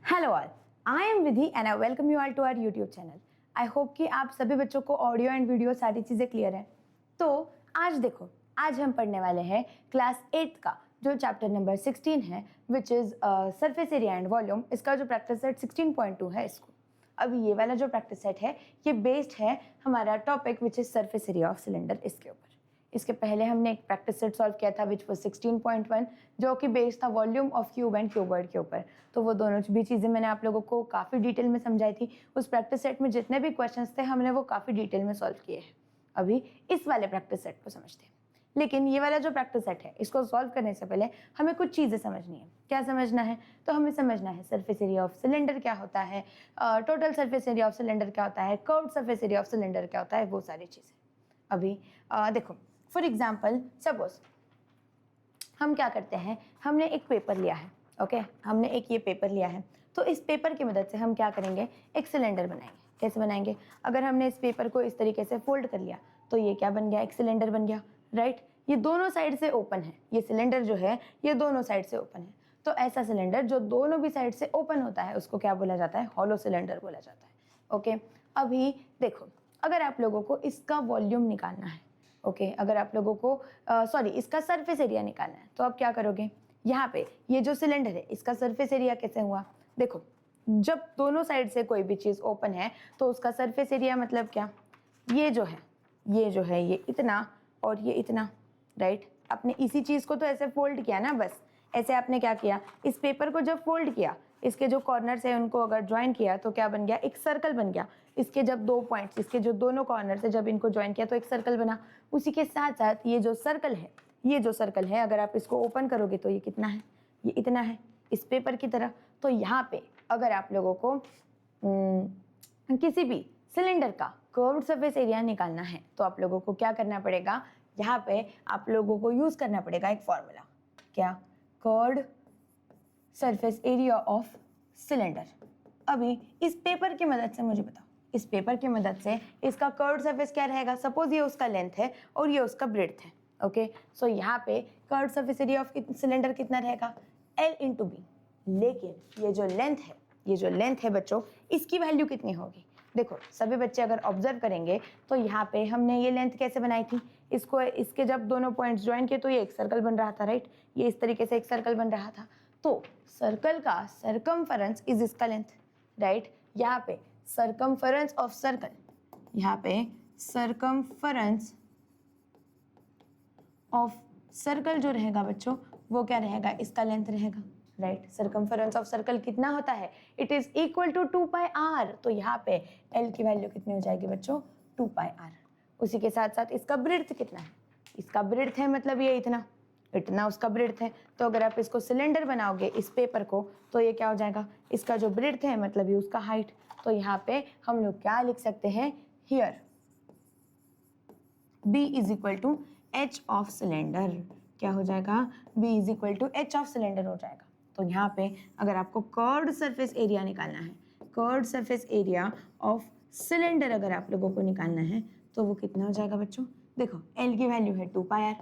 Hello all, I am Vidhi and I welcome you all to our YouTube channel. I hope कि आप सभी बच्चों को ऑडियो एंड वीडियो सारी चीज़ें क्लियर है। तो आज देखो, आज हम पढ़ने वाले हैं क्लास 8 का जो चैप्टर नंबर 16 है, which is surface area and volume. इसका जो प्रैक्टिस सेट 16.2 है इसको। अभी ये वाला जो प्रैक्टिस सेट है ये बेस्ड है हमारा topic which is surface area of cylinder इसके ऊपर। इसके पहले हमने एक प्रैक्टिस सेट सॉल्व किया था विच वो 16.1 जो कि बेस्ड था volume of cube and cuboid के ऊपर। तो वो दोनों भी चीज़ें मैंने आप लोगों को काफ़ी डिटेल में समझाई थी। उस प्रैक्टिस सेट में जितने भी क्वेश्चंस थे हमने वो काफ़ी डिटेल में सॉल्व किए हैं। अभी इस वाले प्रैक्टिस सेट को समझते हैं। लेकिन ये वाला जो प्रैक्टिस सेट है इसको सॉल्व करने से पहले हमें कुछ चीज़ें समझनी है। क्या समझना है? तो हमें समझना है सरफेस एरिया ऑफ सिलेंडर क्या होता है, total surface area of cylinder क्या होता है, curved surface area of cylinder क्या होता है, वो सारी चीज़ें। अभी देखो, फॉर एग्जाम्पल सपोज हम क्या करते हैं, हमने एक पेपर लिया है। ओके, हमने एक ये पेपर लिया है। तो इस पेपर की मदद से हम क्या करेंगे, एक सिलेंडर बनाएंगे। कैसे बनाएंगे? अगर हमने इस पेपर को इस तरीके से फोल्ड कर लिया तो ये क्या बन गया, एक सिलेंडर बन गया, राइट। ये दोनों साइड से ओपन है, ये सिलेंडर जो है ये दोनों साइड से ओपन है। तो ऐसा सिलेंडर जो दोनों भी साइड से ओपन होता है उसको क्या बोला जाता है, हॉलो सिलेंडर बोला जाता है। ओके, अभी देखो, अगर आप लोगों को इसका वॉल्यूम निकालना है, ओके, अगर आप लोगों को इसका सरफेस एरिया निकालना है तो आप क्या करोगे, यहाँ पे ये जो सिलेंडर है इसका सरफेस एरिया कैसे हुआ, देखो, जब दोनों साइड से कोई भी चीज़ ओपन है तो उसका सरफेस एरिया मतलब क्या, ये जो है ये इतना और ये इतना, राइट। आपने इसी चीज़ को तो ऐसे फोल्ड किया ना, बस ऐसे आपने क्या किया, इस पेपर को जब फोल्ड किया, इसके जो कॉर्नर्स है उनको अगर ज्वाइन किया तो क्या बन गया, एक सर्कल बन गया। इसके जब दो पॉइंट्स, इसके जो दोनों कॉर्नर से जब इनको ज्वाइन किया तो एक सर्कल बना। उसी के साथ साथ ये जो सर्कल है अगर आप इसको ओपन करोगे तो ये कितना है, ये इतना है, इस पेपर की तरह। तो यहाँ पे अगर आप लोगों को किसी भी सिलेंडर का कर्व्ड सरफेस एरिया निकालना है तो आप लोगों को क्या करना पड़ेगा, यहाँ पे आप लोगों को यूज करना पड़ेगा एक फॉर्मूला। क्या? Curved surface area of cylinder. अभी इस पेपर की मदद से मुझे बताओ, इस पेपर की मदद से इसका कर्व्ड सरफेस क्या रहेगा। सपोज ये उसका लेंथ है और ये उसका ब्रेड्थ है। ओके, सो यहाँ पे curved surface area of cylinder कितना रहेगा, L इंटू बी। लेकिन ये जो लेंथ है बच्चों, इसकी वैल्यू कितनी होगी। देखो, सभी बच्चे अगर ऑब्जर्व करेंगे तो यहाँ पे हमने ये लेंथ कैसे बनाई थी, इसको इसके जब दोनों पॉइंट्स ज्वाइन किए तो ये एक सर्कल बन रहा था, राइट। ये इस तरीके से एक सर्कल बन रहा था। तो सर्कल का सरकमफेरेंस इज इसका लेंथ, राइट। यहाँ पे सरकमफेरेंस ऑफ सर्कल, यहाँ पे सरकमफेरेंस ऑफ सर्कल जो रहेगा बच्चों वो क्या रहेगा, इसका लेंथ रहेगा, राइट। सरकमफेरेंस ऑफ सर्कल कितना होता है, it is equal to 2πr। तो यहाँ पे L की वैल्यू कितनी हो जाएगी बच्चों, 2πr। उसी के साथ साथ इसका ब्रेड्थ कितना है, इसका ब्रेड्थ है मतलब ये इतना उसका ब्रेड्थ है। तो अगर आप इसको सिलेंडर बनाओगे इस पेपर को तो ये क्या हो जाएगा, इसका जो ब्रेड्थ है मतलब ये उसका हाइट। तो यहाँ पे हम लोग क्या लिख सकते हैं, here B is equal to H of cylinder. क्या हो जाएगा, B is equal to H of cylinder हो जाएगा। तो यहाँ पे अगर आपको कर्व्ड सरफेस एरिया निकालना है, curved surface area of cylinder अगर आप लोगों को निकालना है तो वो कितना हो जाएगा बच्चों, देखो L की वैल्यू है 2πr,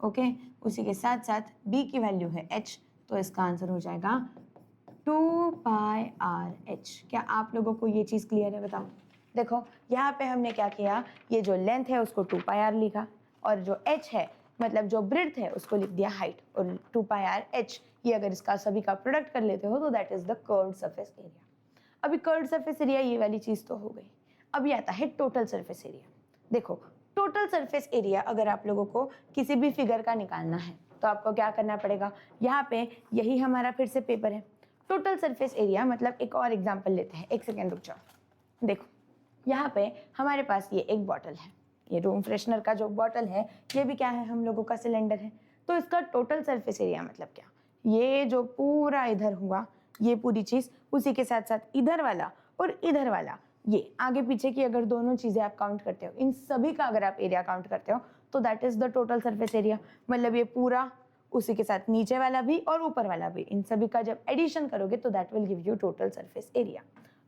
ओके। उसी के साथ साथ B की वैल्यू है H, तो इसका आंसर हो जाएगा 2πrh। क्या आप लोगों को ये चीज़ क्लियर है, बताओ। देखो यहाँ पे हमने क्या किया, ये जो लेंथ है उसको 2πr लिखा और जो h है मतलब जो ब्रेड्थ है उसको लिख दिया हाइट, और 2πrh ये अगर इसका सभी का प्रोडक्ट कर लेते हो तो that is the curved surface area. अभी कर्व्ड सरफेस एरिया ये वाली चीज़ तो हो गई। अभी आता है टोटल सरफेस एरिया। देखो, टोटल सरफेस एरिया अगर आप लोगों को किसी भी फिगर का निकालना है तो आपको क्या करना पड़ेगा, यहाँ पे यही हमारा फिर से पेपर है। टोटल सरफेस एरिया मतलब एक और एग्जांपल लेते हैं, एक सेकेंड रुक जाओ। देखो यहाँ पे हमारे पास ये एक बॉटल है, ये रूम फ्रेशनर का जो बॉटल है ये भी क्या है, हम लोगों का सिलेंडर है। तो इसका टोटल सरफेस एरिया मतलब क्या, ये जो पूरा इधर हुआ ये पूरी चीज़, उसी के साथ साथ इधर वाला और इधर वाला, ये आगे पीछे की अगर दोनों चीज़ें आप काउंट करते हो, इन सभी का अगर आप एरिया काउंट करते हो तो that is the total surface area. मतलब ये पूरा, उसी के साथ नीचे वाला भी और ऊपर वाला भी, इन सभी का जब एडिशन करोगे तो that will give you total surface area.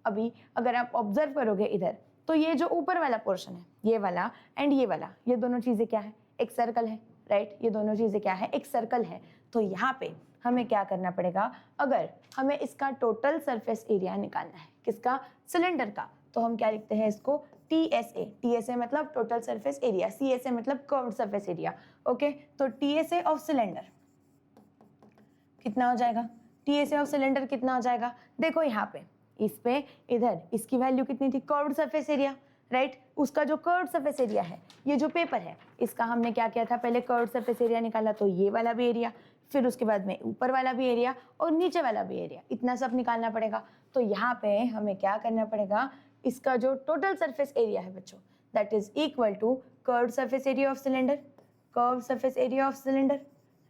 अभी अगर आप ऑब्जर्व करोगे इधर तो ये जो ऊपर वाला पोर्शन है, ये वाला एंड ये वाला, ये दोनों चीज़ें क्या है, एक सर्कल है, राइट। ये दोनों चीज़ें क्या है, एक सर्कल है। तो यहाँ पे हमें क्या करना पड़ेगा, अगर हमें इसका टोटल सरफेस एरिया निकालना है, किसका, सिलेंडर का, तो हम क्या लिखते हैं इसको, TSA। TSA मतलब टोटल सरफेस एरिया, CSA मतलब कर्व्ड सरफेस एरिया। ओके, तो TSA ऑफ सिलेंडर कितना हो जाएगा, TSA ऑफ सिलेंडर कितना हो जाएगा, देखो यहाँ पे, इस पे इधर इसकी वैल्यू कितनी थी, कर्व्ड सरफेस एरिया, राइट। उसका जो कर्व्ड सरफेस एरिया है, ये जो पेपर है, इसका हमने क्या किया था, पहले कर्व्ड सरफेस एरिया निकाला, तो ये वाला भी एरिया, फिर उसके बाद में ऊपर वाला भी एरिया और नीचे वाला भी एरिया, इतना सब निकालना पड़ेगा। तो यहाँ पे हमें क्या करना पड़ेगा, इसका जो टोटल सरफेस एरिया है बच्चों, that is equal to curved surface area of cylinder, curved surface area of cylinder,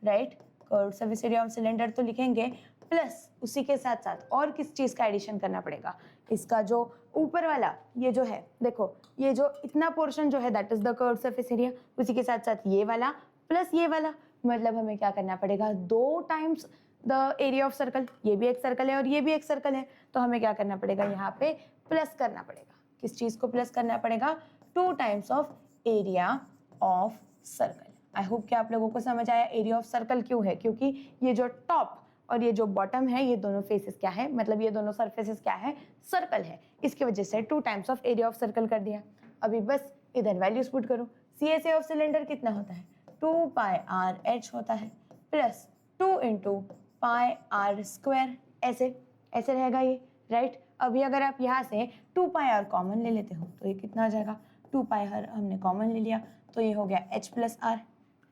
right. Curved surface area of cylinder तो लिखेंगे, प्लस उसी के साथ साथ और किस चीज़ का एडिशन करना पड़ेगा, इसका जो ऊपर वाला ये जो है, देखो ये जो इतना पोर्शन जो है that is the curved surface area, उसी के साथ साथ ये वाला प्लस ये वाला, मतलब हमें क्या करना पड़ेगा, 2 times the area of circle, ये भी एक सर्कल है और ये भी एक सर्कल है, तो हमें क्या करना पड़ेगा, यहाँ पे प्लस करना पड़ेगा, किस चीज़ को प्लस करना पड़ेगा, 2 times of area of circle. I hope कि आप लोगों को समझ आया एरिया ऑफ सर्कल क्यों है, क्योंकि ये जो टॉप और ये जो बॉटम है, ये दोनों फेसेस क्या है, मतलब ये दोनों सरफेसेस क्या है, सर्कल है, इसकी वजह से 2 times of area of circle कर दिया। अभी बस इधर वैल्यूज पुट करो, CSA ऑफ सिलेंडर कितना होता है, 2 पाई आर एच होता है, plus 2 into pi R square, ऐसे ऐसे रहेगा ये, राइट। अभी अगर आप यहाँ से 2 पाई आर कॉमन ले लेते हो तो ये कितना हो जाएगा, 2 पाई आर हमने कॉमन ले लिया तो ये हो गया H plus R,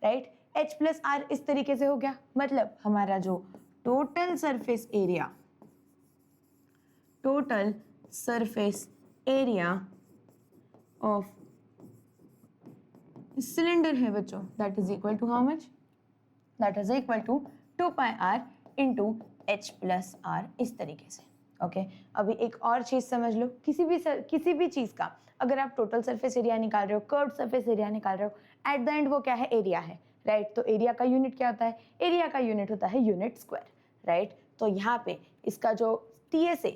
right. H plus R इस तरीके से हो गया, मतलब हमारा जो total surface area, total surface area of cylinder है बच्चों, that is equal to how much, that is equal to 2 pi R into H plus R, इस तरीके से। ओके, अभी एक और चीज समझ लो, किसी भी चीज का अगर आप टोटल सरफेस एरिया निकाल रहे हो, कर्व्ड सरफेस एरिया निकाल रहे हो, एट द एंड वो क्या है, एरिया है, राइट। तो एरिया का यूनिट क्या होता है, एरिया का यूनिट होता है यूनिट स्क्वायर, राइट। तो यहाँ पे इसका जो TSA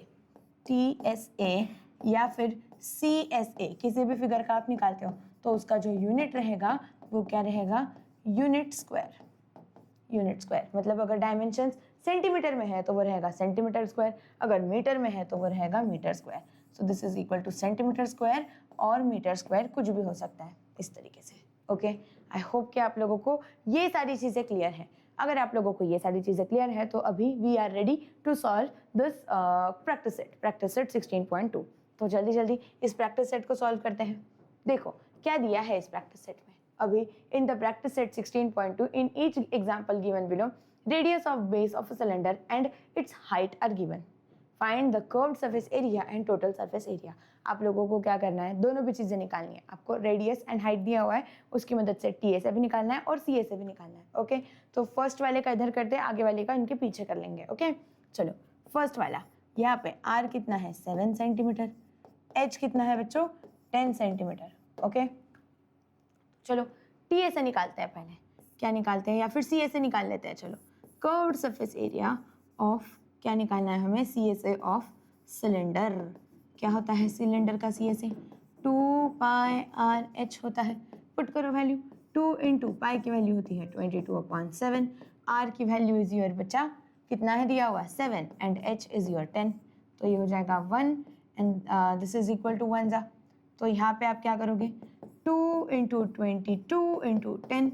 या फिर CSA किसी भी फिगर का आप निकालते हो तो उसका जो यूनिट रहेगा वो क्या रहेगा, यूनिट स्क्वायर। यूनिट स्क्वायर मतलब अगर डायमेंशन सेंटीमीटर में है तो वो रहेगा सेंटीमीटर स्क्वायर, अगर मीटर में है तो वो रहेगा metre square. So this is equal to centimetre square और मीटर स्क्वायर, कुछ भी हो सकता है इस तरीके से। ओके, आई होप कि आप लोगों को ये सारी चीज़ें क्लियर है। अगर आप लोगों को ये सारी चीज़ें क्लियर है तो अभी we are ready to solve this practice set 16.2। तो जल्दी जल्दी इस प्रैक्टिस सेट को सॉल्व करते हैं। देखो क्या दिया है इस प्रैक्टिस सेट में, अभी in the practice set 16.2 in each example given below radius of base of a cylinder and its height are given, find the curved surface area and total surface area। आप लोगों को क्या करना है, दोनों भी चीज़ें निकालनी है। आपको रेडियस एंड हाइट दिया हुआ है, उसकी मदद से TSA भी निकालना है और CSA भी निकालना है। ओके, तो फर्स्ट वाले का इधर करते हैं, आगे वाले का इनके पीछे कर लेंगे। ओके, चलो फर्स्ट वाला, यहाँ पे R कितना है 7 सेंटीमीटर, H कितना है बच्चों 10 सेंटीमीटर। ओके, चलो TSA निकालते हैं, पहले क्या निकालते हैं या फिर CSA निकाल लेते हैं। चलो कर्व्ड सरफेस एरिया ऑफ, क्या निकालना है हमें, CSA ऑफ सिलेंडर। क्या होता है सिलेंडर का CSA, 2 पाई आर एच होता है। पुट करो वैल्यू, 2 इंटू पाई की वैल्यू होती है 22/7, आर की वैल्यू इज योर बच्चा कितना है दिया हुआ 7 एंड H इज योर 10, तो ये हो जाएगा 1 and this is equal to 1 जा। तो यहाँ पे आप क्या करोगे, 2 into 22 into 10,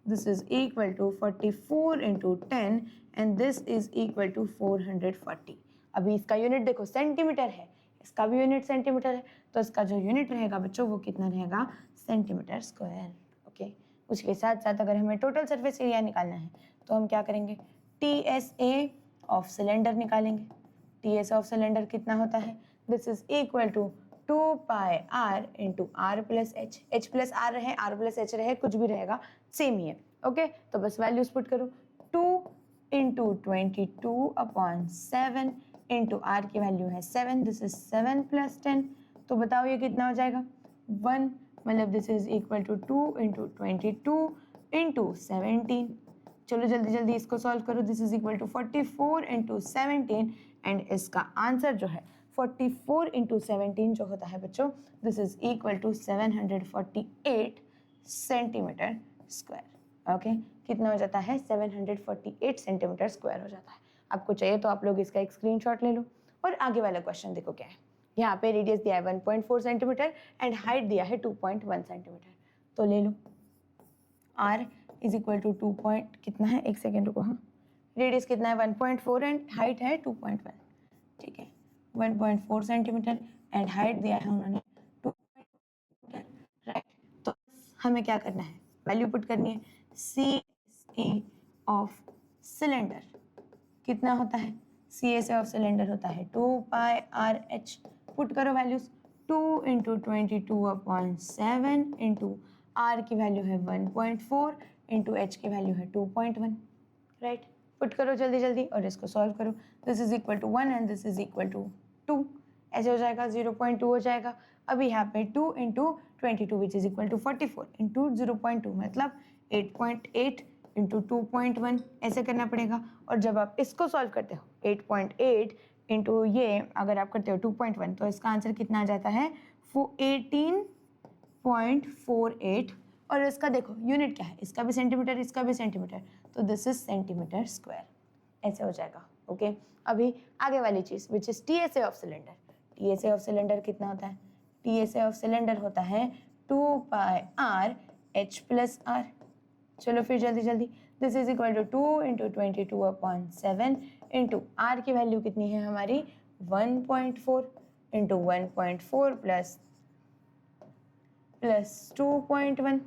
this is equal to 44 into 10 and this is equal to 440। अभी इसका यूनिट देखो सेंटीमीटर है, इसका भी यूनिट सेंटीमीटर है, तो इसका जो यूनिट रहेगा बच्चों वो कितना रहेगा, सेंटीमीटर स्क्वायर। ओके, उसके साथ साथ अगर हमें टोटल सरफेस एरिया निकालना है तो हम क्या करेंगे, TSA ऑफ सिलेंडर निकालेंगे। TSA ऑफ सिलेंडर कितना होता है, this is equal to 2 pi R into R plus H, H plus R रहे आर प्लस एच रहे कुछ भी रहेगा सेम ही है। ओके, तो बस वैल्यूज पुट करो, 2 इंटू 22/7 इंटू आर की वैल्यू है 7, दिस इज 7 प्लस 10, तो बताओ ये कितना हो जाएगा 1, मतलब this is equal to 2 into 22 into 17। चलो जल्दी जल्दी इसको सॉल्व करो, this is equal to 44 into 17 and इसका आंसर जो है 44 इंटू 17 जो होता है बच्चों, this is equal to 748 centimetre square. Okay कितना हो जाता है 748 सेंटीमीटर स्क्वायर हो जाता है। आपको चाहिए तो आप लोग इसका एक स्क्रीनशॉट ले लो। और आगे वाला क्वेश्चन देखो क्या है। यहाँ पे रेडियस दिया है 1.4 सेंटीमीटर एंड हाइट दिया है 2.1 सेंटीमीटर। तो ले लो r is equal to 2 point कितना है, एक सेकेंड रुको। हाँ रेडियस कितना है 1.4 एंड हाइट है 2.1। ठीक है 1.4 सेंटीमीटर एंड हाइट दिया है उन्होंने 2 राइट। तो हमें क्या करना है, वैल्यू पुट करनी है। CSA ऑफ सिलेंडर कितना होता है, CSA ऑफ सिलेंडर होता है 2 पाई RH। पुट करो वैल्यूज, 2 इंटू 22/7 इंटू R की वैल्यू है 1.4 इंटू H की वैल्यू है 2.1 राइट। पुट करो जल्दी जल्दी और इसको सॉल्व करो। This is equal to 1 and this is equal to 2, ऐसे हो जाएगा 0.2 हो जाएगा। अभी यहाँ पे 2 into 22 which is equal to 44 into 0.2 मतलब 8.8 इंटू 2.1 ऐसे करना पड़ेगा। और जब आप इसको सॉल्व करते हो 8.8 इंटू ये अगर आप करते हो 2.1 तो इसका आंसर कितना आ जाता है 18.48। और इसका देखो यूनिट क्या है, इसका भी सेंटीमीटर इसका भी सेंटीमीटर, तो दिस इज सेंटीमीटर स्क्वायर, ऐसे हो जाएगा। ओके अभी आगे वाली चीज़ which is TSA of cylinder. TSA of cylinder कितना होता है, TSA ऑफ सिलेंडर होता है 2 पाई RH प्लस R। चलो फिर जल्दी जल्दी, this is equal to 2 into 22/7 into R की वैल्यू कितनी है हमारी 1.4 into 1.4 plus 2.1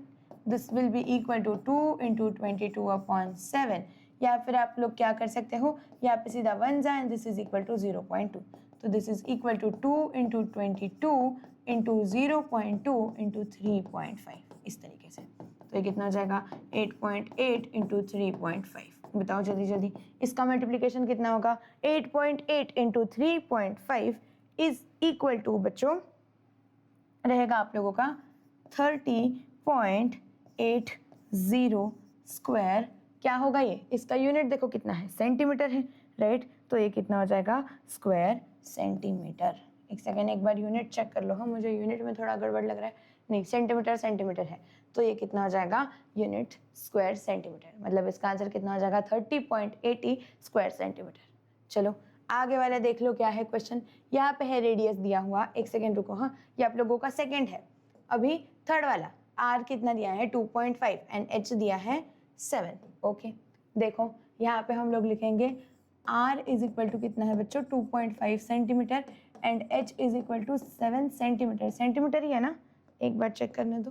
this will be equal to 2 into 22/7। या फिर आप लोग क्या कर सकते हो, यहाँ पे सीधा 1 जाए and this is equal to 0.2, तो this is equal to 2 into 22 into 0.2 into 3.5 इस तरीके से। तो ये कितना हो जाएगा 8.8 इंटू 3.5। बताओ जल्दी जल्दी इसका मल्टीप्लिकेशन कितना होगा, 8.8 इंटू 3.5 इज इक्वल टू बच्चों रहेगा आप लोगों का 30.80 स्क्वायर। क्या होगा ये, इसका यूनिट देखो कितना है, सेंटीमीटर है राइट। तो ये कितना हो जाएगा स्क्वायर सेंटीमीटर। एक सेकेंड एक बार यूनिट चेक कर लो। हाँ मुझे यूनिट में थोड़ा गड़बड़ लग रहा है, नहीं सेंटीमीटर सेंटीमीटर है, तो ये कितना हो जाएगा यूनिट स्क्वायर सेंटीमीटर, मतलब इसका आंसर कितना हो जाएगा 30.80 स्क्वायर सेंटीमीटर। चलो आगे वाला देख लो क्या है क्वेश्चन। यहाँ पे है रेडियस दिया हुआ, एक सेकेंड रुको। हाँ ये आप लोगों का सेकेंड है। अभी थर्ड वाला R कितना दिया है 2.5 एंड H दिया है 7। ओके देखो यहाँ पे हम लोग लिखेंगे R इज इक्वल टू कितना है बच्चों 2.5 centimetre and H is equal to 7 centimetre. Centimetre ही है ना, एक बार चेक करने दो।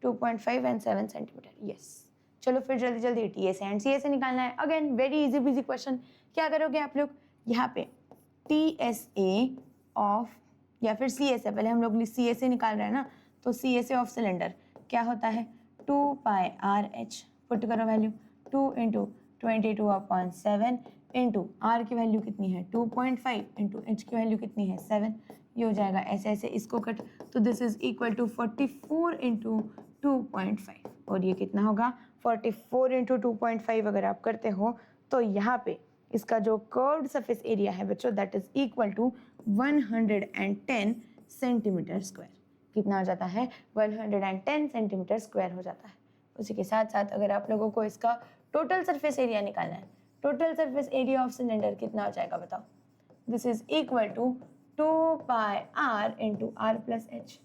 2.5 एंड 7 सेंटीमीटर यस। चलो फिर जल्दी जल्दी TSA एंड CSA निकालना है। Again very easy busy question. क्या करोगे आप लोग, यहाँ पे TSA ऑफ या फिर CSA, पहले हम लोग CSA निकाल रहे हैं ना, तो CSA ऑफ सिलेंडर क्या होता है 2 पाई RH। पुट करो वैल्यू 2 इंटू 22/7 इंटू R की वैल्यू कितनी है 2.5 इंटू H की वैल्यू कितनी है 7। ये हो जाएगा ऐसे ऐसे इसको कट, तो this is equal to 44 into 2.5 और ये कितना होगा 44 इंटू 2.5 अगर आप करते हो तो यहाँ पे इसका जो कर्व्ड सरफेस एरिया है बच्चों that is equal to 110 centimetre square. कितना हो जाता है 110 सेंटीमीटर स्क्वायर हो जाता है। उसी के साथ साथ अगर आप लोगों को इसका टोटल सरफेस एरिया निकालना है, total surface area of cylinder कितना हो जाएगा बताओ, this is equal to 2 pi R into R plus H।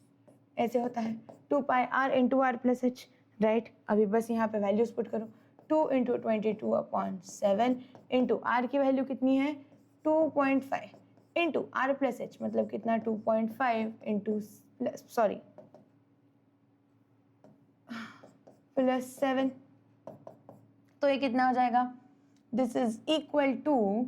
ऐसे होता है 2 pi R into R plus H right. अभी बस यहाँ पे वैल्यूज पुट करो 2 इंटू 22/7 इंटू R की वैल्यू कितनी है 2.5 इंटू R प्लस H मतलब कितना 2.5 इंटू सॉरी प्लस 7, तो ये कितना हो जाएगा, this is equal to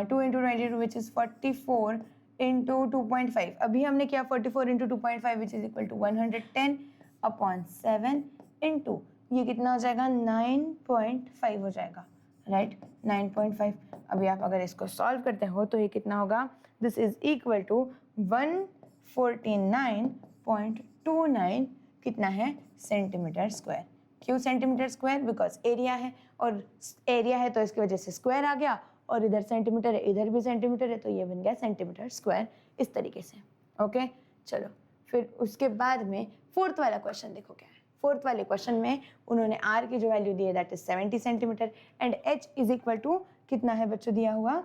2 into 22 which is 44 into 2.5। अभी हमने किया 44 into 2.5 which is equal to 110/7 into ये कितना हो जाएगा 9.5 हो जाएगा राइट 9.5। अभी आप अगर इसको सॉल्व करते हो तो ये कितना होगा, दिस इज इक्वल टू 149.29 कितना है सेंटीमीटर स्क्वायर। क्यों सेंटीमीटर स्क्वायर, बिकॉज एरिया है और एरिया है तो इसकी वजह से स्क्वायर आ गया और इधर सेंटीमीटर है इधर भी सेंटीमीटर है तो ये बन गया सेंटीमीटर स्क्वायर इस तरीके से। ओके चलो फिर उसके बाद में फोर्थ वाला क्वेश्चन देखो क्या है। फोर्थ वाले क्वेश्चन में उन्होंने आर की जो वैल्यू दी है that is 70 centimetre and H is equal to कितना है बच्चों दिया हुआ,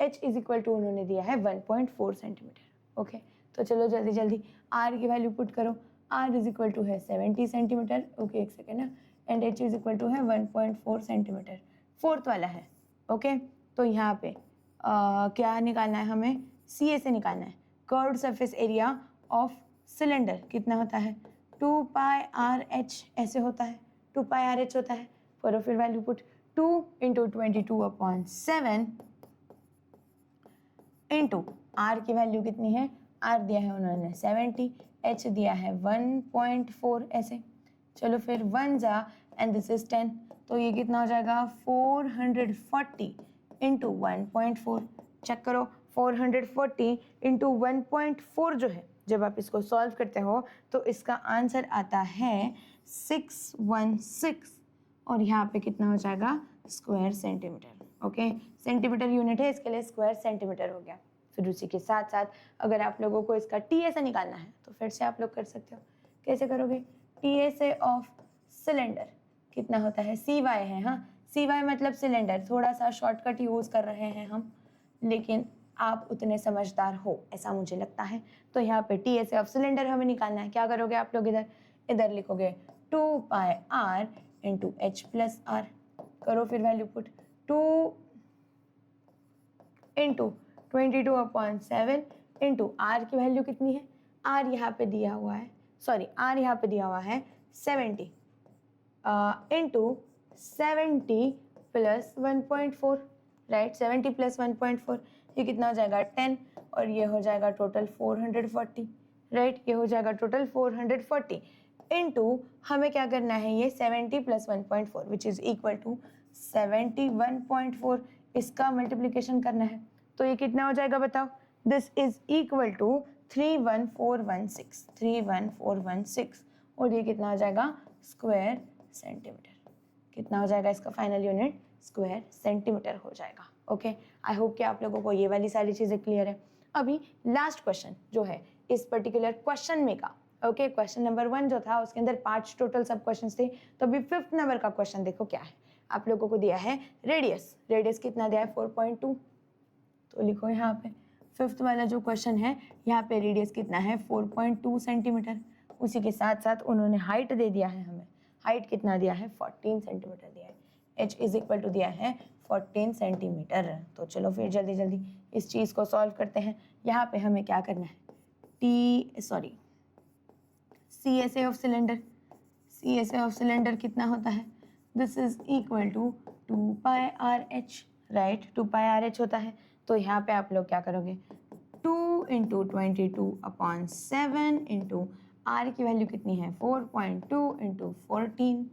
एच इज इक्वल टू उन्होंने दिया है 1.4 सेंटीमीटर। ओके, तो चलो जल्दी जल्दी आर की वैल्यू पुट करो। आर इज इक्वल टू है 70 सेंटीमीटर, ओके एक सेकेंड ना, and H is equal to है 1.4 सेंटीमीटर, फोर्थ वाला है। ओके, तो यहाँ पे क्या निकालना है हमें, सी ए से निकालना है, curved surface area of cylinder कितना होता है 2 पाई आर एच, ऐसे होता है 2 पाई आर एच होता है। करो फिर value put, 2 into 22/7 into R की वैल्यू कितनी है, आर दिया है उन्होंने 70, एच दिया है 1.4 ऐसे। चलो फिर 1 जा एंड दिस इज 10, तो ये कितना हो जाएगा 440 इंटू 1.4। चेक करो 440 इंटू 1.4 जो है, जब आप इसको सॉल्व करते हो तो इसका आंसर आता है 616 और यहाँ पे कितना हो जाएगा square centimetre. Okay, centimetre unit है, इसके लिए स्क्वायर सेंटीमीटर हो गया। फिर उसी के साथ साथ अगर आप लोगों को इसका टी ऐसा निकालना है तो फिर से आप लोग कर सकते हो। कैसे करोगे, टी ऐसे ऑफ सिलेंडर कितना होता है, सी वाई है, हाँ सी वाई मतलब सिलेंडर, थोड़ा सा शॉर्टकट यूज़ कर रहे हैं हम, लेकिन आप उतने समझदार हो ऐसा मुझे लगता है। तो यहाँ पे टी ऐसे ऑफ सिलेंडर हमें निकालना है। क्या करोगे आप लोग, इधर इधर लिखोगे 2 pi R into H plus R. करो फिर value put, 2 into 22/7 into R की वैल्यू कितनी है, आर यहाँ पे दिया हुआ है, सॉरी आर यहाँ पे दिया हुआ है 70 इंटू 70 प्लस 1.4, राइट 70 प्लस 1.4 ये कितना हो जाएगा 10 और ये हो जाएगा टोटल 440, राइट ये हो जाएगा टोटल 440 इंटू हमें क्या करना है, ये 70 plus 1.4 which is equal to 71.4, इसका मल्टीप्लीकेशन करना है। तो ये कितना हो जाएगा बताओ, दिस इज इक्वल टू 31416 और ये कितना हो जाएगा स्क्वायर सेंटीमीटर। कितना हो जाएगा इसका फाइनल यूनिट, स्क्वायर सेंटीमीटर हो जाएगा। ओके, आई होप कि आप लोगों को ये वाली सारी चीज़ें क्लियर है। अभी लास्ट क्वेश्चन जो है इस पर्टिकुलर क्वेश्चन में का, ओके क्वेश्चन नंबर 1 जो था उसके अंदर 5 टोटल सब क्वेश्चन थे, तो अभी 5th नंबर का क्वेश्चन देखो क्या है। आप लोगों को दिया है रेडियस, रेडियस कितना दिया है 4.2, तो लिखो यहाँ पे 5th वाला जो क्वेश्चन है यहाँ पे रेडियस कितना है 4.2 सेंटीमीटर। उसी के साथ साथ उन्होंने हाइट दे दिया है हमें, हाइट कितना दिया है 14 सेंटीमीटर दिया है, एच इज इक्वल टू दिया है 14 सेंटीमीटर। तो चलो फिर जल्दी जल्दी इस चीज़ को सॉल्व करते हैं। यहाँ पे हमें क्या करना है, C S A of cylinder, C S A of cylinder कितना होता है, this is equal to 2 pi R H, right 2 pi R H होता है। तो यहाँ पे आप लोग क्या करोगे, 2 इंटू 22/7 इंटू आर की वैल्यू कितनी है 4.2 इंटू 14,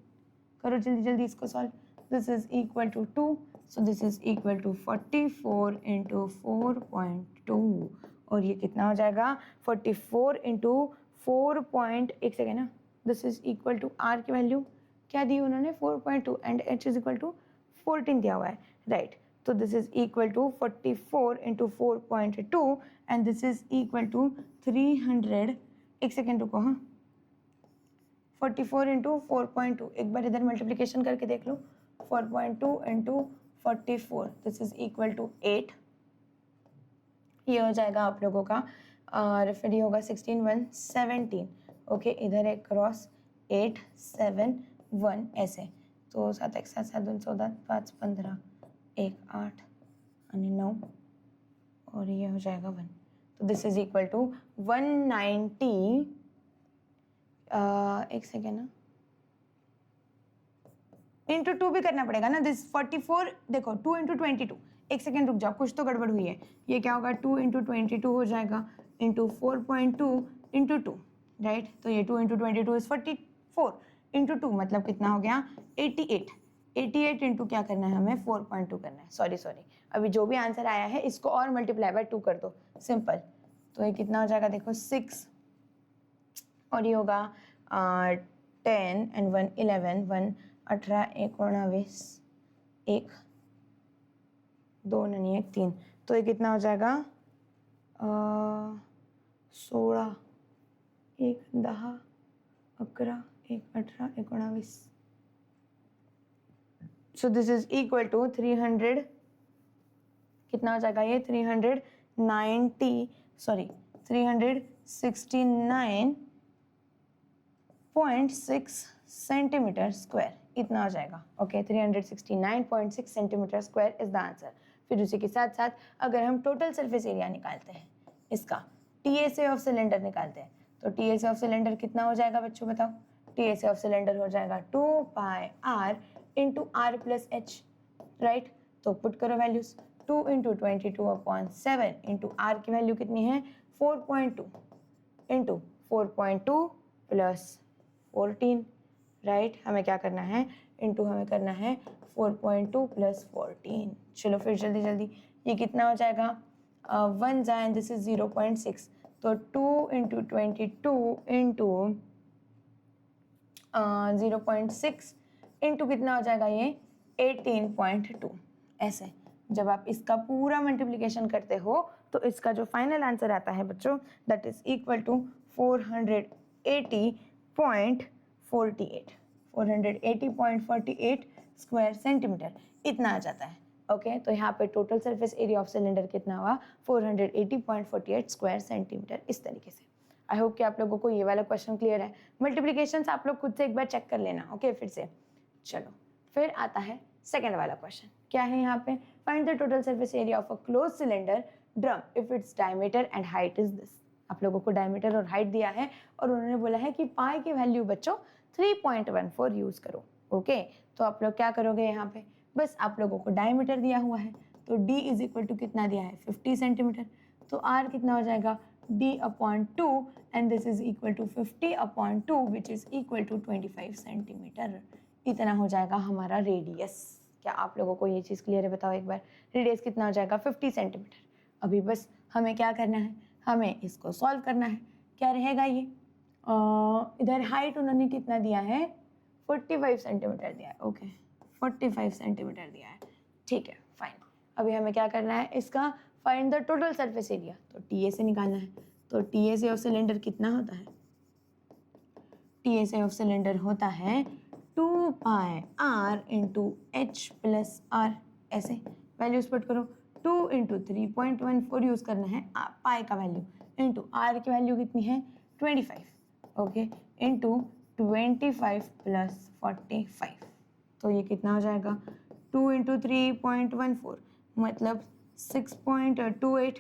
करो जल्दी जल्दी इसको solve, this is equal to 2, so this is equal to 44 into 4.2 और ये कितना हो जाएगा 44 इंटू 4 पॉइंट, एक सेकेंड ना, this is equal to R की वैल्यू क्या दी उन्होंने 4.2 and H is equal to 14 दिया हुआ है, राइट तो this is equal to 44 into 4.2 and this is equal to 300, एक सेकेंड रुको, हाँ 44 इंटू 4.2, एक बार इधर मल्टीप्लीकेशन करके देख लो, 4.2 into 44 this is equal to 8, ये हो जाएगा आप लोगों का और फिर ये होगा 16 1 17, ओके इधर एक क्रॉस 8 7 1 ऐसे, तो 7 1 7 7 2 14 5 15 1 8 आणि 9 और ये हो जाएगा 1, तो दिस इज इक्वल टू 190, एक सेकेंड ना, इंटू 2 भी करना पड़ेगा ना, दिस 44 देखो 2 इंटू 22, एक सेकेंड रुक जाओ कुछ तो गड़बड़ हुई है, ये क्या होगा 2 इंटू 22 हो जाएगा इंटू 4.2 इंटू 2, राइट तो ये 2 इंटू 22 इज 44 इंटू 2 मतलब कितना हो गया 88, 88 इंटू क्या करना है हमें 4.2 करना है, सॉरी अभी जो भी आंसर आया है इसको और मल्टीप्लाई बाय 2 कर दो सिंपल, तो ये कितना हो जाएगा देखो 6 और ये होगा 10 एंड 1 11 1 18 1 19 1 2 नहीं 1 3, तो ये कितना हो जाएगा 16 1 10 11 18 so this is equal to 300, कितना हो जाएगा ये 369.6 सेंटीमीटर स्क्वायर, इतना हो जाएगा। Okay 369.6 centimetre square is the answer. फिर उसी के साथ साथ अगर हम टोटल सरफेस एरिया निकालते हैं इसका, टीएसए ऑफ सिलेंडर निकालते हैं, तो टीएसए ऑफ सिलेंडर कितना हो जाएगा बच्चों बताओ? टीएसए ऑफ सिलेंडर हो जाएगा 2 pi R into R plus H, right? तो पुट करो वैल्यूज, 2 इंटू 22/7 इंटू आर की वैल्यू कितनी है 4.2 इंटू 4.2 प्लस 14, राइट? हमें क्या करना है, इंटू हमें करना है 4.2 प्लस 14। चलो फिर जल्दी जल्दी, ये कितना हो जाएगा 1 जाए, दिस इज 0.6, तो 2 इंटू 22 इंटू 0.6 इंटू कितना हो जाएगा ये 18.2। ऐसे जब आप इसका पूरा मल्टीप्लिकेशन करते हो तो इसका जो फाइनल आंसर आता है बच्चों, that is equal to 480.48 square centimetre, इतना आ जाता है। ओके तो यहाँ पे total surface area of cylinder कितना हुआ 480.48 स्क्वायर सेंटीमीटर, इस तरीके से। आई होप कि आप लोगों को ये वाला क्वेश्चन क्लियर है। मल्टीप्लिकेशन आप लोग खुद से एक बार चेक कर लेना। ओके फिर से चलो, फिर आता है सेकेंड वाला क्वेश्चन। क्या है यहाँ पे, find the total surface area of a close cylinder drum if its diameter and height is this. आप लोगों को डायमीटर और हाइट दिया है और उन्होंने बोला है कि पाई की वैल्यू बच्चों 3.14 यूज करो। ओके तो आप लोग क्या करोगे यहाँ पे, बस आप लोगों को डायमीटर दिया हुआ है तो d इज इक्वल टू कितना दिया है 50 सेंटीमीटर, तो r कितना हो जाएगा d/2 and this is equal to 50/2 which is equal to 25 centimetre, इतना हो जाएगा हमारा रेडियस। क्या आप लोगों को ये चीज़ क्लियर है बताओ एक बार, रेडियस कितना हो जाएगा 50 सेंटीमीटर। अभी बस हमें क्या करना है, हमें इसको सॉल्व करना है। क्या रहेगा ये, इधर हाइट उन्होंने कितना दिया है 45 सेंटीमीटर दिया है। ओके 45 सेंटीमीटर दिया है, ठीक है फाइन। अभी हमें क्या करना है, इसका find the total surface area, तो टी से निकालना है। तो टी से ऑफ सिलेंडर कितना होता है, टी से ऑफ सिलेंडर होता है 2 pi R into H plus R, ऐसे वैल्यूज पुट करो। 2 इंटू 3.14 यूज़ करना है पाई का वैल्यू, इंटू आर की वैल्यू कितनी है 25, ओके इंटू 25 प्लस 45, तो ये कितना हो जाएगा 2 इंटू 3.14 मतलब 6.28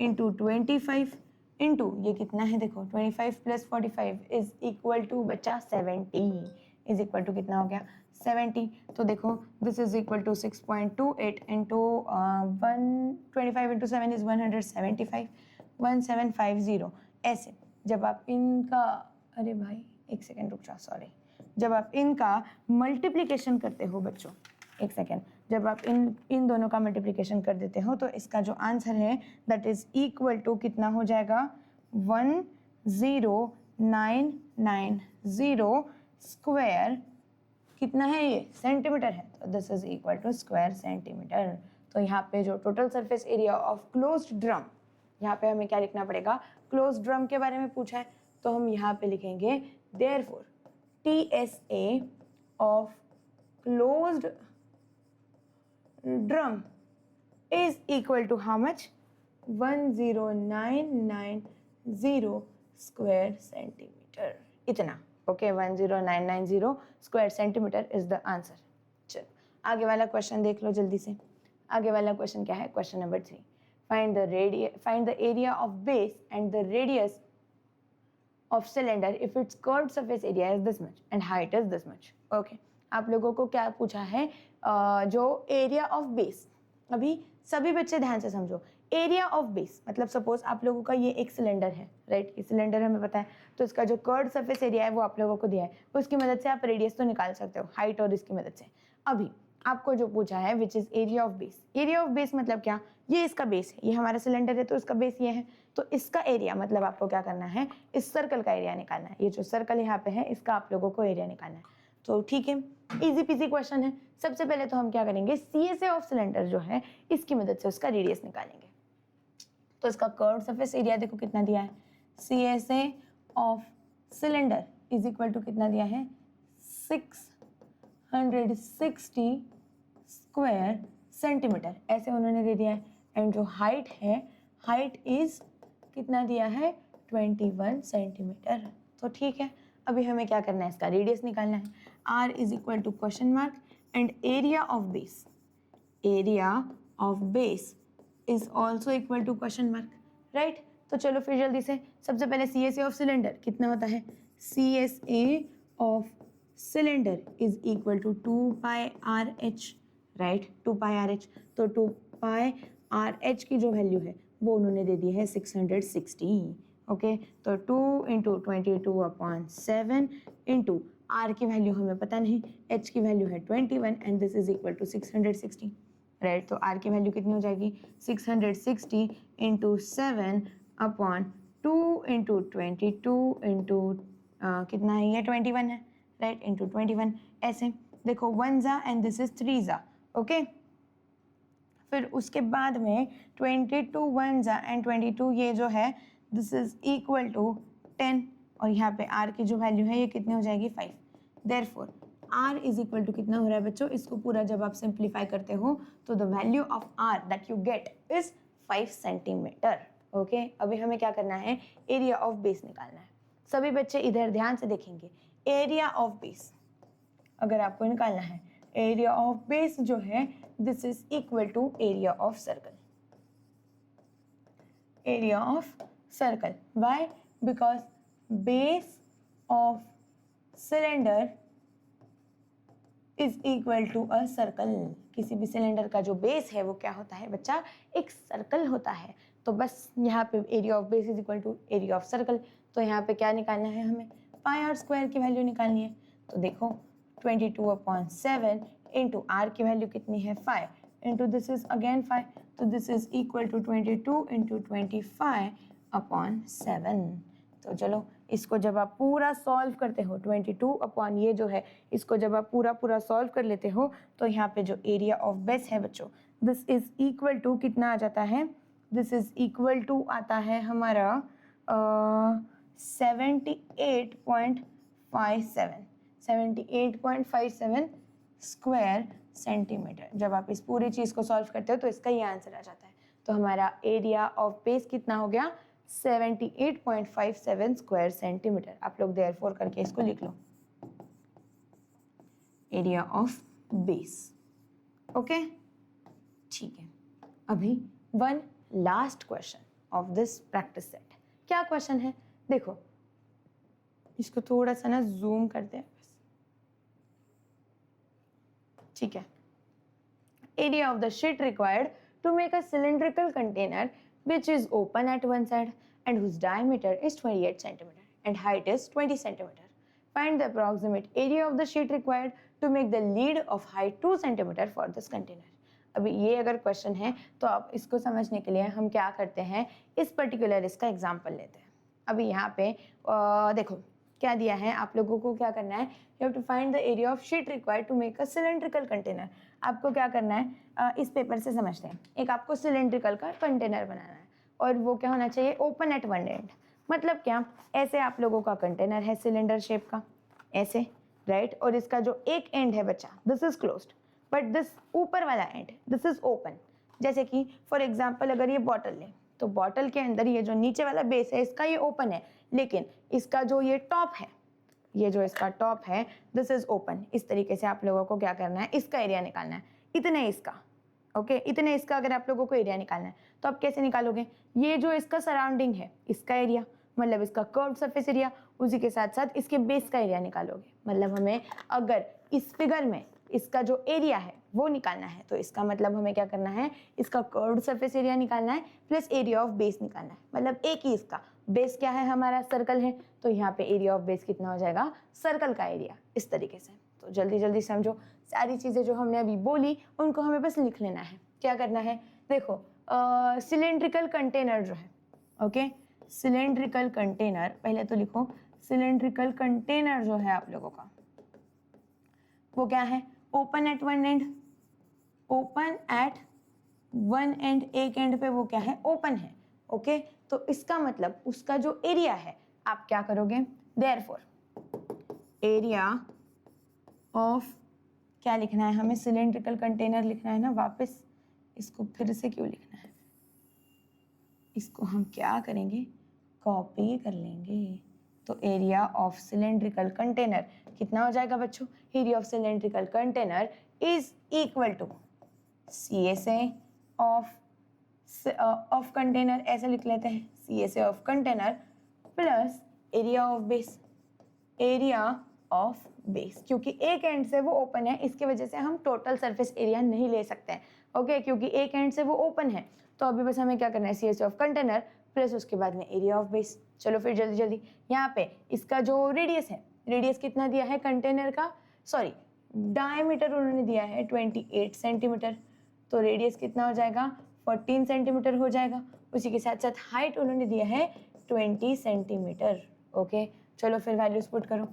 इंटू 25 इंटू ये कितना है देखो 25 प्लस 45 इज इक्वल टू बच्चा 70, इज इक्वल टू कितना हो गया 70। तो देखो this is equal to 6.28 into 125 into 7 is 175, 1750। ऐसे जब आप इनका, अरे भाई एक सेकेंड रुक जाओ सॉरी, जब आप इनका मल्टीप्लिकेशन करते हो बच्चों, एक सेकेंड, जब आप इन दोनों का मल्टीप्लिकेशन कर देते हो तो इसका जो आंसर है दैट इज इक्वल टू कितना हो जाएगा 10990 स्क्वायर, कितना है ये सेंटीमीटर है, तो this is equal to square centimetre. तो यहाँ पे जो total surface area of closed drum, यहाँ पे हमें क्या लिखना पड़ेगा, क्लोज्ड ड्रम के बारे में पूछा है तो हम यहाँ पे लिखेंगे therefore TSA of closed drum is equal to how much 10990 square centimeter, इतना। Okay 10990 square centimetre is the answer. चलो आगे वाला क्वेश्चन देख लो जल्दी से। आगे वाला क्वेश्चन क्या है, question number 3, find the area of base and the radius of cylinder if its curved surface area is this much and height is this much। okay आप लोगों को क्या पूछा है, जो एरिया ऑफ बेस, अभी सभी बच्चे ध्यान से समझो, एरिया ऑफ बेस मतलब सपोज आप लोगों का ये एक सिलेंडर है, राइट, ये सिलेंडर हमें पता है, तो इसका जो कर्व्ड सरफेस एरिया है वो आप लोगों को दिया है, उसकी मदद से आप रेडियस तो निकाल सकते हो, हाइट और इसकी मदद से। अभी आपको जो पूछा है which is area of base, area of base मतलब क्या, ये इसका बेस है, ये हमारा सिलेंडर है तो इसका बेस ये है, तो इसका एरिया मतलब आपको क्या करना है, इस सर्कल का एरिया निकालना है, ये जो सर्कल यहाँ पे है इसका आप लोगों को एरिया निकालना है। तो ठीक है, इजी पीजी क्वेश्चन है। सबसे पहले तो हम क्या करेंगे, CSA ऑफ सिलेंडर जो है इसकी मदद से उसका रेडियस निकालेंगे। तो इसका कर्व्ड सरफेस एरिया देखो कितना दिया है, CSA of cylinder is equal to कितना दिया है 660 स्क्वायर सेंटीमीटर, ऐसे उन्होंने दे दिया है। एंड जो हाइट है, हाइट इज कितना दिया है 21 सेंटीमीटर। तो ठीक है, अभी हमें क्या करना है, इसका रेडियस निकालना है। r is equal to question mark and area of base, area of base is also equal to question mark, right. तो चलो फिर जल्दी से, सबसे पहले C S A of cylinder कितना होता है, C S A of cylinder is equal to 2πRh, right, 2πRh। तो 2πRh की जो वैल्यू है वो उन्होंने दे दी है 660, ओके। तो 2 इंटू 22/7 इंटू r की वैल्यू हमें पता नहीं, h की वैल्यू है 21 and this is equal to 660, right. तो r की वैल्यू कितनी हो जाएगी 660 इंटू 7/2 इंटू 22 इंटू कितना है ये 21 है, राइट, इंटू 21। ऐसे देखो 1 जा एंड दिस इज 3 जा, ओके। फिर उसके बाद में 22 1 जा एंड 22 ये जो है दिस इज इक्वल टू 10 और यहाँ पे r की जो वैल्यू है ये कितनी हो जाएगी 5। Therefore r is equal to कितना हो रहा है बच्चों, इसको पूरा जब आप सिंप्लीफाई करते हो तो the value of r that you get is 5 centimetre, okay. अभी हमें क्या करना है, एरिया ऑफ बेस निकालना है। सभी बच्चे इधर ध्यान से देखेंगे, एरिया ऑफ बेस अगर आपको निकालना है, एरिया ऑफ बेस जो है this is equal to area of circle, area of circle. Why, because base of cylinder is equal to a circle. किसी भी सिलेंडर का जो बेस है वो क्या होता है बच्चा, एक सर्कल होता है। तो बस यहाँ पे area of base is equal to area of circle. तो यहाँ पे क्या निकालना है हमें, πr² की वैल्यू निकालनी है। तो देखो 22/7 इंटू r की वैल्यू कितनी है 5 इंटू दिस इज अगेन 5, तो this is equal to 22 into 25/7। तो चलो इसको जब आप पूरा सॉल्व करते हो 22 ये जो है इसको जब आप पूरा सॉल्व कर लेते हो तो यहाँ पे जो एरिया ऑफ बेस है बच्चों दिस इज इक्वल टू कितना आ जाता है, दिस इज इक्वल टू आता है हमारा 78.57 स्क्वायर सेंटीमीटर। जब आप इस पूरी चीज़ को सॉल्व करते हो तो इसका ये आंसर आ जाता है। तो हमारा एरिया ऑफ बेस कितना हो गया 78.57 स्क्वायर सेंटीमीटर। आप लोग देयरफॉर करके इसको लिख लो, एरिया ऑफ बेस, ओके। ठीक है, अभी one last question of this practice set. क्या क्वेश्चन है देखो, इसको थोड़ा सा ना जूम करते हैं, ठीक है। Area of the sheet required to make a cylindrical container which is open at one side and whose diameter is 28 centimeter and height is 20 centimeter. Find the approximate area of the sheet required to make the lid of height 2 centimeter for this container. अभी ये अगर question है तो आप इसको समझने के लिए हम क्या करते हैं, इस पर्टिकुलर इसका एग्जाम्पल लेते हैं। अभी यहाँ पे देखो क्या दिया है, आप लोगों को क्या करना है, you have to find the area of sheet required to make a cylindrical container. आपको क्या करना है, इस पेपर से समझते हैं। एक आपको सिलेंड्रिकल का कंटेनर बनाना है और वो क्या होना चाहिए, ओपन एट वन एंड। मतलब क्या, ऐसे आप लोगों का कंटेनर है सिलेंडर शेप का, ऐसे, राइट। और इसका जो एक एंड है बच्चा this is closed, but this ऊपर वाला एंड दिस इज ओपन। जैसे कि फॉर एग्जाम्पल अगर ये बॉटल लें तो बॉटल के अंदर ये जो नीचे वाला बेस है इसका ये ओपन है, लेकिन इसका जो ये टॉप है, ये जो इसका टॉप है दिस इज ओपन। इस तरीके से आप लोगों को क्या करना है, इसका एरिया निकालना है, इतने इसका, ओके, इतने इसका अगर आप लोगों को एरिया निकालना है तो आप कैसे निकालोगे, ये जो इसका सराउंडिंग है इसका एरिया, मतलब इसका कर्व्ड सरफेस एरिया, उसी के साथ साथ इसके बेस का एरिया निकालोगे। मतलब हमें अगर इस फिगर में इसका जो एरिया है वो निकालना है तो इसका मतलब हमें क्या करना है, इसका कर्व्ड सरफेस एरिया निकालना है प्लस एरिया ऑफ बेस निकालना है। मतलब एक ही इसका बेस क्या है, हमारा सर्कल है, तो यहाँ पे एरिया ऑफ बेस कितना हो जाएगा, सर्कल का एरिया, इस तरीके से। तो जल्दी जल्दी समझो, सारी चीज़ें जो हमने अभी बोली उनको हमें बस लिख लेना है। क्या करना है, देखो सिलेंड्रिकल कंटेनर जो है, ओके, सिलेंड्रिकल कंटेनर, पहले तो लिखो सिलेंड्रिकल कंटेनर जो है आप लोगों का वो क्या है, open at one and, open at one and, एक एंड पे वो क्या है, ओपन है, ओके। तो इसका मतलब उसका जो एरिया है आप क्या करोगे, देयरफॉर एरिया ऑफ, क्या लिखना है हमें, सिलेंड्रिकल कंटेनर लिखना है ना, वापस इसको फिर से क्यों लिखना है, इसको हम क्या करेंगे, कॉपी कर लेंगे। तो एरिया ऑफ सिलेंड्रिकल कंटेनर कितना हो जाएगा बच्चों, area of cylindrical container is equal to CSA of container, ऐसे लिख लेते हैं, CSA of container plus area of base, area of base, क्योंकि एक एंड से वो ओपन है इसकी वजह से हम टोटल सरफेस एरिया नहीं ले सकते हैं, ओके, क्योंकि एक एंड से वो ओपन है। तो अभी बस हमें क्या करना है, CSA ऑफ कंटेनर प्लस उसके बाद में एरिया ऑफ बेस। चलो फिर जल्दी जल्दी, यहाँ पे इसका जो रेडियस है, रेडियस कितना दिया है कंटेनर का, सॉरी डायमीटर उन्होंने दिया है 28 सेंटीमीटर, तो रेडियस कितना हो जाएगा 14 सेंटीमीटर हो जाएगा। उसी के साथ साथ हाइट उन्होंने दिया है 20 सेंटीमीटर, ओके। चलो फिर वैल्यूज पुट करो,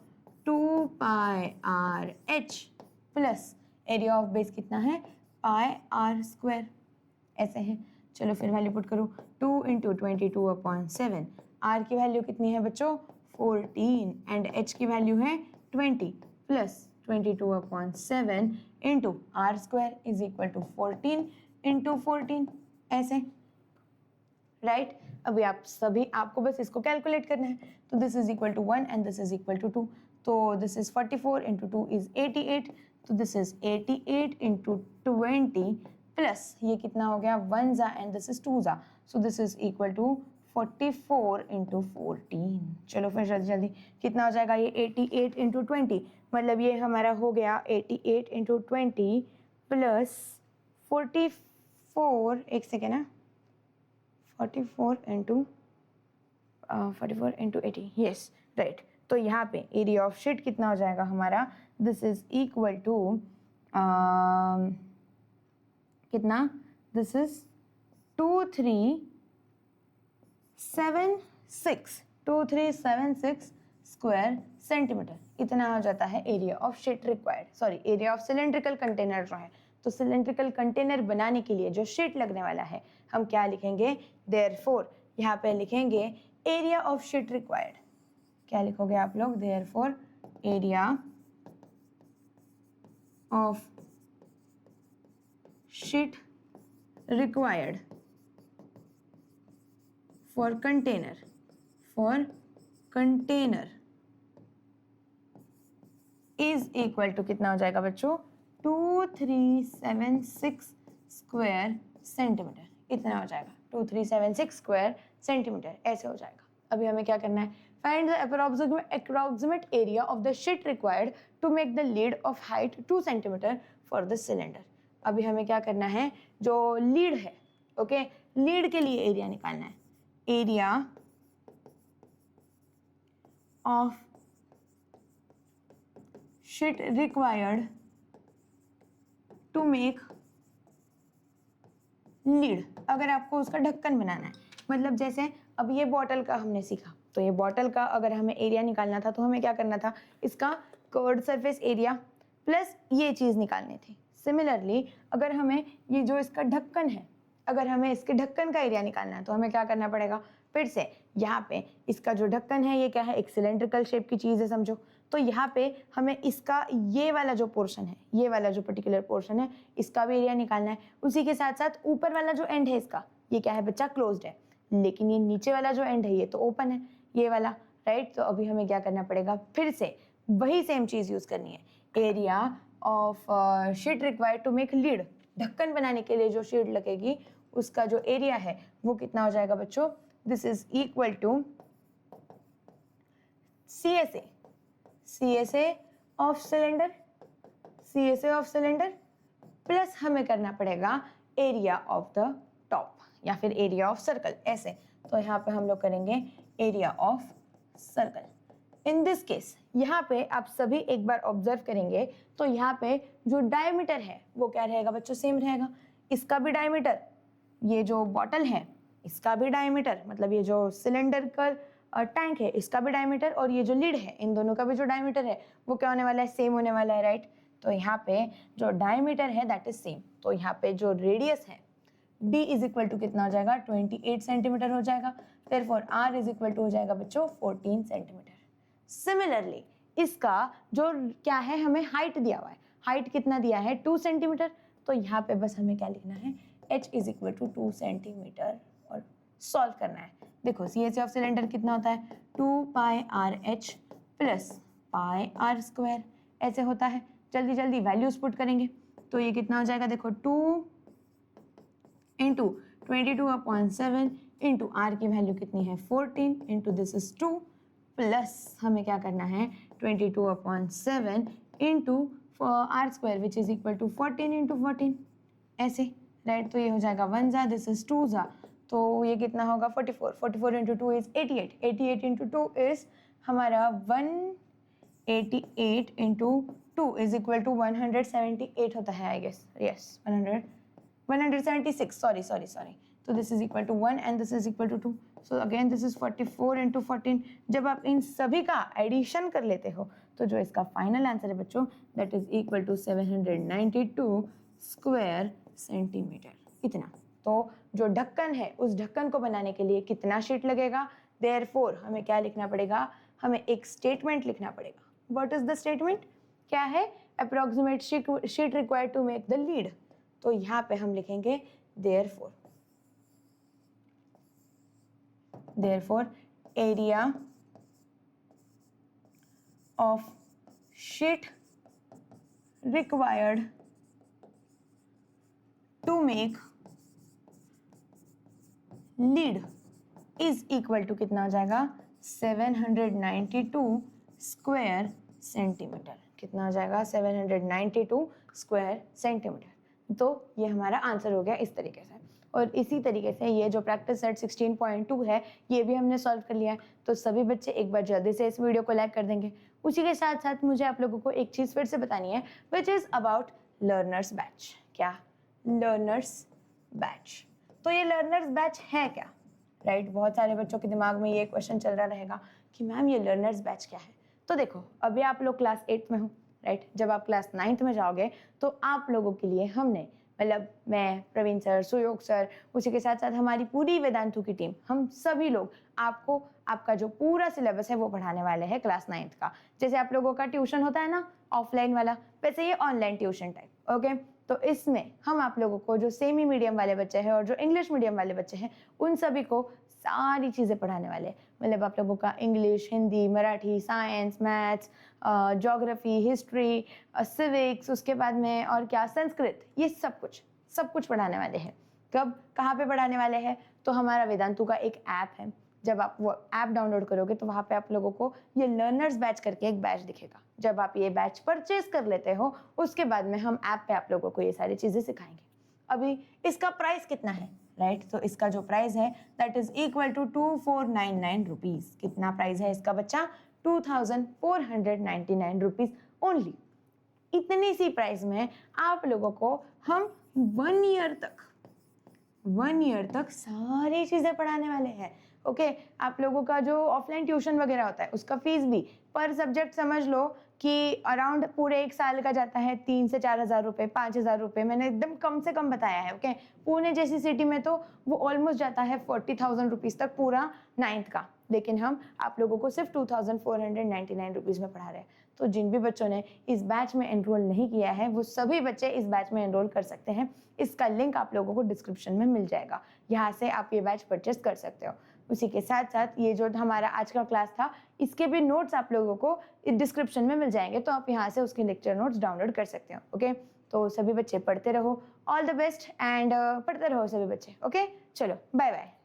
2 pi R H plus area of base कितना है पाई आर स्क्वायर, ऐसे है। चलो फिर वैल्यू पुट करो, 2 इंटू 22/7, आर की वैल्यू कितनी है बच्चों 14 एंड एच की वैल्यू है 20 plus 22/7 into R square is equal to 14 into 14, ऐसे, राइट। अभी आप सभी आपको बस इसको कैलकुलेट करना है, तो this is equal to 1 and this is equal to 2, तो दिस इज 44 इंटू 2 इज 88, तो दिस इज 88 इंटू 20 प्लस ये कितना हो गया 1 जा एंड दिस इज 2 जा, so this is equal to 44 into 14। चलो फिर जल्दी जल्दी कितना हो जाएगा ये 88 इंटू 20, मतलब ये हमारा हो गया 88 इंटू 20 प्लस 44, एक सेकेंड ना, 44 इंटू 80, यस राइट। तो यहाँ पे एरिया ऑफ शीट कितना हो जाएगा हमारा, दिस इज इक्वल टू कितना, दिस इज 2376 स्क्वायर सेंटीमीटर, इतना हो जाता है area of sheet required, sorry area of cylindrical container जो है। तो सिलेंड्रिकल कंटेनर बनाने के लिए जो शीट लगने वाला है हम क्या लिखेंगे, देयरफॉर यहाँ पे लिखेंगे एरिया ऑफ शीट रिक्वायर्ड, क्या लिखोगे आप लोग, therefore area of sheet required for container is equal to कितना हो जाएगा बच्चों 2376 स्क्वायर सेंटीमीटर, इतना हो जाएगा 2376 स्क्वायर सेंटीमीटर, ऐसे हो जाएगा। अभी हमें क्या करना है, find the approximate area of the sheet required to make the lid of height 2 cm for the cylinder। अभी हमें क्या करना है, जो लीड है, ओके, लीड के लिए एरिया निकालना है, area of sheet required to make lid. अगर आपको उसका ढक्कन बनाना है, मतलब जैसे अब ये बॉटल का हमने सीखा, तो ये बॉटल का अगर हमें एरिया निकालना था तो हमें क्या करना था, इसका कर्व्ड सरफेस एरिया प्लस ये चीज़ निकालनी थी। सिमिलरली अगर हमें ये जो इसका ढक्कन है, अगर हमें इसके ढक्कन का एरिया निकालना है तो हमें क्या करना पड़ेगा, फिर से यहाँ पे इसका जो ढक्कन है ये क्या है, एक सिलेंड्रिकल शेप की चीज़ है समझो, तो यहाँ पे हमें इसका ये वाला जो पोर्शन है, ये वाला जो पर्टिकुलर पोर्शन है, इसका भी एरिया निकालना है। उसी के साथ साथ ऊपर वाला जो एंड है इसका, ये क्या है बच्चा, क्लोज्ड है, लेकिन ये नीचे वाला जो एंड है ये तो ओपन है, ये वाला, राइट। तो अभी हमें क्या करना पड़ेगा, फिर से वही सेम चीज़ यूज़ करनी है, area of sheet required to make lid, ढक्कन बनाने के लिए जो शीट लगेगी उसका जो एरिया है वो कितना हो जाएगा बच्चों, this is equal to CSA of cylinder, CSA of cylinder plus हमें करना पड़ेगा एरिया ऑफ द टॉप या फिर एरिया ऑफ सर्कल, ऐसे। तो यहाँ पे हम लोग करेंगे area of circle. In this case यहाँ पे आप सभी एक बार ऑब्जर्व करेंगे तो यहाँ पे जो डायमीटर है वो क्या रहेगा बच्चों, सेम रहेगा। इसका भी डायमीटर, ये जो बॉटल है इसका भी डायमीटर, मतलब ये जो सिलेंडर का टैंक है इसका भी डायमीटर, और ये जो लीड है इन दोनों का भी जो डायमीटर है वो क्या होने वाला है, सेम होने वाला है, राइट। तो यहाँ पे जो डायमीटर है दैट इज सेम, तो यहाँ पे जो रेडियस है D इज इक्वल टू कितना हो जाएगा, 28 सेंटीमीटर हो जाएगा, therefore R is equal to हो जाएगा बच्चों 14 सेंटीमीटर। सिमिलरली इसका जो क्या है, हमें हाइट दिया हुआ है, हाइट कितना दिया है 2 सेंटीमीटर, तो यहाँ पे बस हमें क्या लिखना है h is equal to 2 centimetre और सॉल्व करना है। देखो CSA ऑफ सिलेंडर कितना होता है 2 pi R H plus pi R square, ऐसे होता है। जल्दी जल्दी वैल्यूज पुट करेंगे तो ये कितना हो जाएगा, देखो 2 इंटू 22/7 इंटू आर की वैल्यू कितनी है 14 इंटू दिस इज 2 प्लस हमें क्या करना है 22/7 into R square which is equal to 14 into 14, ऐसे राइट। तो ये हो जाएगा 1 जा, दिस इज 2 जा, तो ये कितना होगा 44, 44 इंटू 2 इज 88, 88 इंटू 2 इज हमारा 188 इंटू 2 इज इक्वल टू 178 होता है आई गेस, यस 176, सॉरी। तो this is equal to 1 and this is equal to 2, so again this is 44 into 14। जब आप इन सभी का एडिशन कर लेते हो तो जो इसका फाइनल आंसर है बच्चों that is equal to 792 square centimetre, इतना। तो जो ढक्कन है उस ढक्कन को बनाने के लिए कितना शीट लगेगा, देयरफॉर हमें क्या लिखना पड़ेगा, हमें एक स्टेटमेंट लिखना पड़ेगा। व्हाट इज द स्टेटमेंट, क्या है, approximate sheet required to make the lid. तो यहाँ पे हम लिखेंगे therefore area of sheet required to make lid is equal to कितना हो जाएगा 792 स्क्वायर सेंटीमीटर, कितना हो जाएगा 792 स्क्वायर सेंटीमीटर। तो ये हमारा आंसर हो गया इस तरीके से। और इसी तरीके से ये जो प्रैक्टिस सेट 16.2 है ये भी हमने सॉल्व कर लिया है। तो सभी बच्चे एक बार जल्दी से इस वीडियो को लाइक कर देंगे। उसी के साथ साथ मुझे आप लोगों को एक चीज़ फिर से बतानी है which is about learners batch. क्या, लर्नर्स बैच। तो ये लर्नर्स बैच है क्या, राइट। बहुत सारे बच्चों के दिमाग में ये क्वेश्चन चल रहा रहेगा कि मैम ये लर्नर्स बैच क्या है। तो देखो अभी आप लोग क्लास 8 में हो, राइट। जब आप क्लास 9th में जाओगे तो आप लोगों के लिए हमने, मतलब मैं, प्रवीण सर, सुयोग सर, उसी के साथ साथ हमारी पूरी वेदांतु की टीम, हम सभी लोग आपको आपका जो पूरा सिलेबस है वो पढ़ाने वाले हैं क्लास 9th का। जैसे आप लोगों का ट्यूशन होता है ना ऑफलाइन वाला, वैसे ये ऑनलाइन ट्यूशन टाइप, ओके। तो इसमें हम आप लोगों को जो सेमी मीडियम वाले बच्चे हैं और जो इंग्लिश मीडियम वाले बच्चे हैं उन सभी को सारी चीज़ें पढ़ाने वाले हैं। मतलब आप लोगों का English, Hindi, Marathi, science, maths, geography, history, civics, उसके बाद में और क्या, संस्कृत, ये सब कुछ पढ़ाने वाले हैं। कब, कहाँ पे पढ़ाने वाले हैं, तो हमारा वेदांतु का एक ऐप है। जब आप वो ऐप डाउनलोड करोगे तो वहाँ पे आप लोगों को ये लर्नर्स बैच करके एक बैच दिखेगा। जब आप ये बैच परचेज कर लेते हो उसके बाद में हम ऐप पे आप लोगों को ये सारी चीज़ें सिखाएंगे। अभी इसका प्राइस कितना है, राइट। तो इसका जो प्राइस है that is equal to 2499 rupees. कितना प्राइस है इसका बच्चा, 2499 रुपीज़ ओनली। इतनी सी प्राइस में आप लोगों को हम 1 ईयर तक सारी चीज़ें पढ़ाने वाले हैं, ओके। आप लोगों का जो ऑफलाइन ट्यूशन वगैरह होता है उसका फीस भी पर सब्जेक्ट समझ लो कि अराउंड पूरे 1 साल का जाता है 3 से 4 हज़ार रुपये, 5 हज़ार रुपये, मैंने एकदम कम से कम बताया है, ओके। पुणे जैसी सिटी में तो वो ऑलमोस्ट जाता है 40,000 रुपीज़ तक पूरा 9th का, लेकिन हम आप लोगों को सिर्फ 2499 रुपीज़ में पढ़ा रहे हैं। तो जिन भी बच्चों ने इस बैच में एनरोल नहीं किया है वो सभी बच्चे इस बैच में एनरोल कर सकते हैं। इसका लिंक आप लोगों को डिस्क्रिप्शन में मिल जाएगा, यहाँ से आप ये बैच परचेस कर सकते हो। उसी के साथ साथ ये जो हमारा आज का क्लास था इसके भी नोट्स आप लोगों को डिस्क्रिप्शन में मिल जाएंगे, तो आप यहाँ से उसके लेक्चर नोट्स डाउनलोड कर सकते हो, ओके। तो सभी बच्चे पढ़ते रहो, ऑल द बेस्ट एंड पढ़ते रहो सभी बच्चे, ओके। चलो बाय बाय।